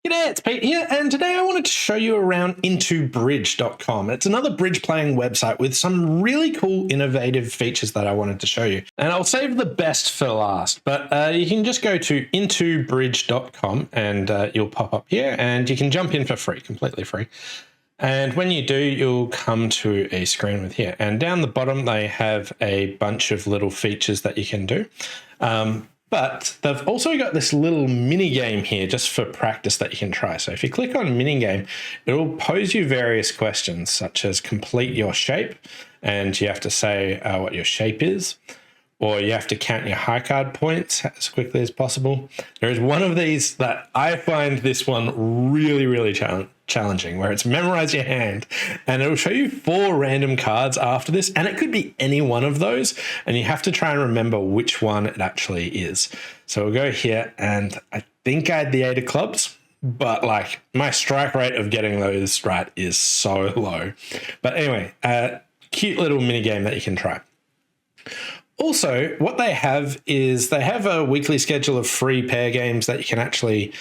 G'day, it's Pete here, and today I wanted to show you around IntoBridge.com. It's another bridge playing website with some really cool, innovative features that I wanted to show you. And I'll save the best for last, but you can just go to IntoBridge.com and you'll pop up here, and you can jump in for free, completely free. And when you do, you'll come to a screen with here. And down the bottom, they have a bunch of little features that you can do. But they've also got this little mini game here just for practice that you can try. So if you click on mini game, it will pose you various questions such as complete your shape, and you have to say what your shape is, or you have to count your high card points as quickly as possible. There is one of these that I find this one really challenging, where it's memorize your hand, and it'll show you 4 random cards after this, and it could be any one of those, and you have to try and remember which one it actually is. So we'll go here, and I think I had the 8 of clubs, but like my strike rate of getting those right is so low. But anyway, cute little mini game that you can try. Also, what they have is they have a weekly schedule of free pair games that you can actually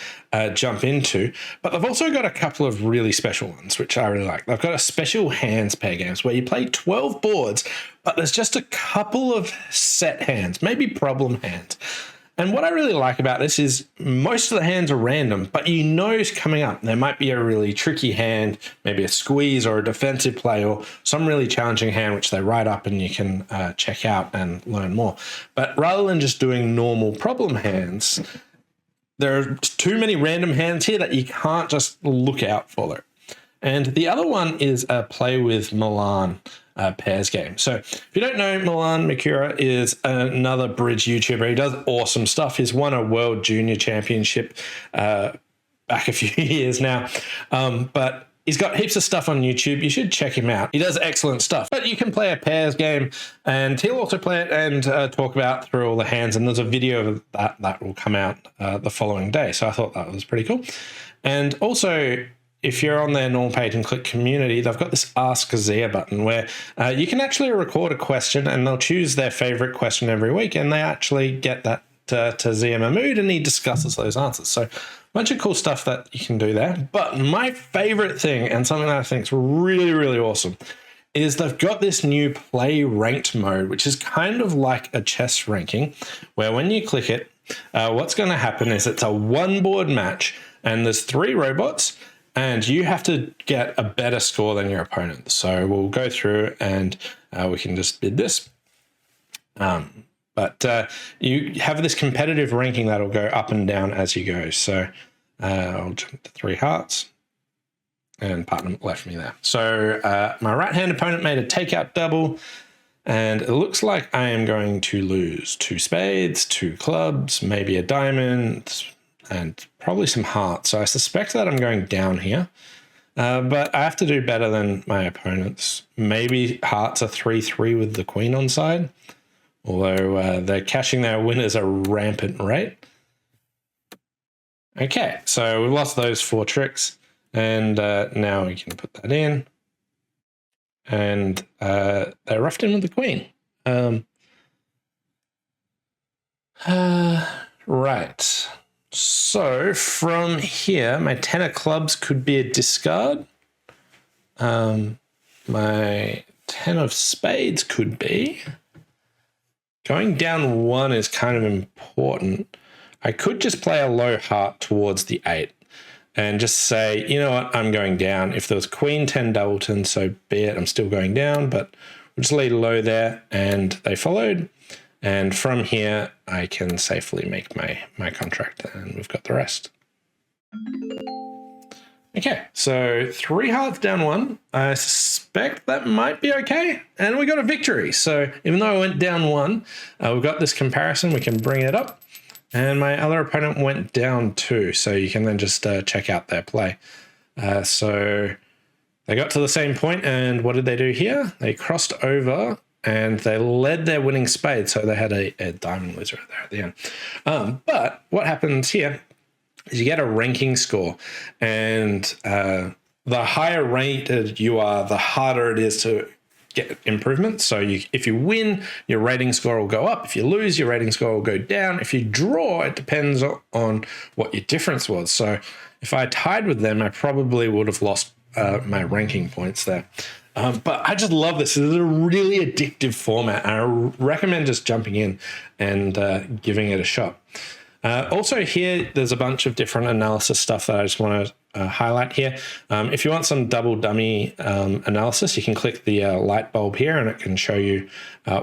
jump into, but they've also got a couple of really special ones, which I really like. They've got a special hands pair games where you play 12 boards, but there's just a couple of set hands, maybe problem hands. And what I really like about this is most of the hands are random, but you know it's coming up. There might be a really tricky hand, maybe a squeeze or a defensive play or some really challenging hand, which they write up and you can check out and learn more. But rather than just doing normal problem hands, there are too many random hands here that you can't just look out for it. And the other one is a play with Milan pairs game. So if you don't know, Milan Mikura is another bridge YouTuber. He does awesome stuff. He's won a World Junior Championship back a few years now. But he's got heaps of stuff on YouTube. You should check him out. He does excellent stuff. But you can play a pairs game, and he'll also play it and talk about through all the hands. And there's a video of that will come out the following day. So I thought that was pretty cool. And also, if you're on their normal page and click community, they've got this Ask Zia button where you can actually record a question, and they'll choose their favorite question every week, and they actually get that to Zia Mahmood, and he discusses those answers. So a bunch of cool stuff that you can do there. But my favorite thing, and something that I think is really awesome, is they've got this new play ranked mode, which is kind of like a chess ranking, where when you click it, what's going to happen is it's a 1-board match, and there's 3 robots, and you have to get a better score than your opponent. So we'll go through and we can just bid this. But you have this competitive ranking that'll go up and down as you go. So I'll jump to 3 hearts, and partner left me there. So my right-hand opponent made a takeout double, and it looks like I am going to lose 2 spades, 2 clubs, maybe a diamond, and probably some hearts. So I suspect that I'm going down here, but I have to do better than my opponents. Maybe hearts are 3-3 with the queen on side, although they're cashing their winners at a rampant rate. Okay, so we've lost those 4 tricks, and now we can put that in, and they roughed in with the queen. Right. So from here, my 10 of clubs could be a discard. My 10 of spades could be. Going down 1 is kind of important. I could just play a low heart towards the 8 and just say, you know what, I'm going down. If there was queen 10 doubleton, so be it. I'm still going down, but we'll just leave low there, and they followed. And from here, I can safely make my contract, and we've got the rest. Okay, so 3 hearts down 1. I suspect that might be okay. And we got a victory. So even though I went down 1, we've got this comparison. We can bring it up. And my other opponent went down 2. So you can then just check out their play. So they got to the same point, and what did they do here? They crossed over, and they led their winning spade, so they had a diamond loser there at the end. But what happens here is you get a ranking score, and the higher rated you are, the harder it is to get improvements. So if you win, your rating score will go up. If you lose, your rating score will go down. If you draw, it depends on what your difference was. So if I tied with them, I probably would have lost my ranking points there. But I just love this. This is a really addictive format. I recommend just jumping in and giving it a shot. Also here, there's a bunch of different analysis stuff that I just want to highlight here. If you want some double dummy analysis, you can click the light bulb here and it can show you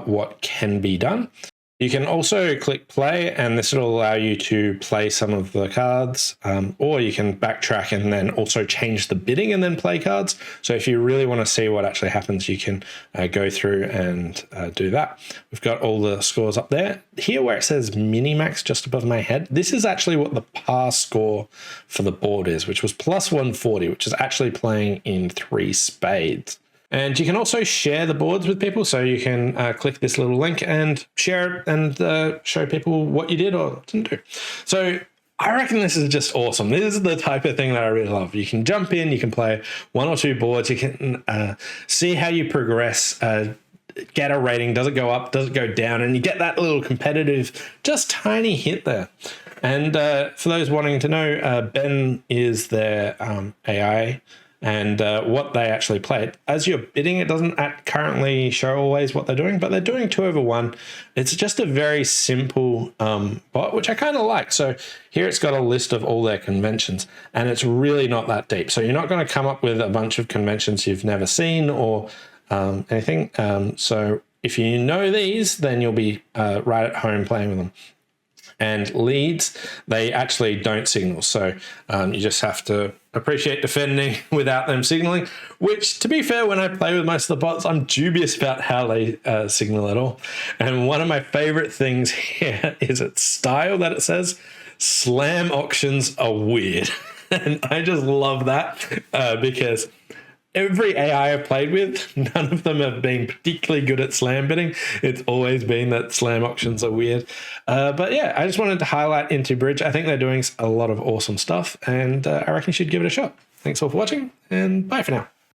what can be done. You can also click play, and this will allow you to play some of the cards, or you can backtrack and then also change the bidding and then play cards. So if you really want to see what actually happens, you can go through and do that. We've got all the scores up there. Here where it says minimax just above my head, this is actually what the par score for the board is, which was plus 140, which is actually playing in 3 spades. And you can also share the boards with people. So you can click this little link and share it and show people what you did or didn't do. So I reckon this is just awesome. This is the type of thing that I really love. You can jump in, you can play 1 or 2 boards, you can see how you progress, get a rating. Does it go up? Does it go down? And you get that little competitive, just tiny hit there. And for those wanting to know, Ben is their AI. And what they actually play. As you're bidding, it doesn't currently show always what they're doing, but they're doing 2/1. It's just a very simple bot, which I kind of like. So here it's got a list of all their conventions, and it's really not that deep. So you're not going to come up with a bunch of conventions you've never seen or anything. So if you know these, then you'll be right at home playing with them. And leads, they actually don't signal. So you just have to appreciate defending without them signaling, which, to be fair, when I play with most of the bots, I'm dubious about how they signal at all. And one of my favorite things here is its style that it says, slam auctions are weird. And I just love that because every AI I've played with, none of them have been particularly good at slam bidding. It's always been that slam auctions are weird. But yeah, I just wanted to highlight IntoBridge. I think they're doing a lot of awesome stuff, and I reckon you should give it a shot. Thanks all for watching, and bye for now.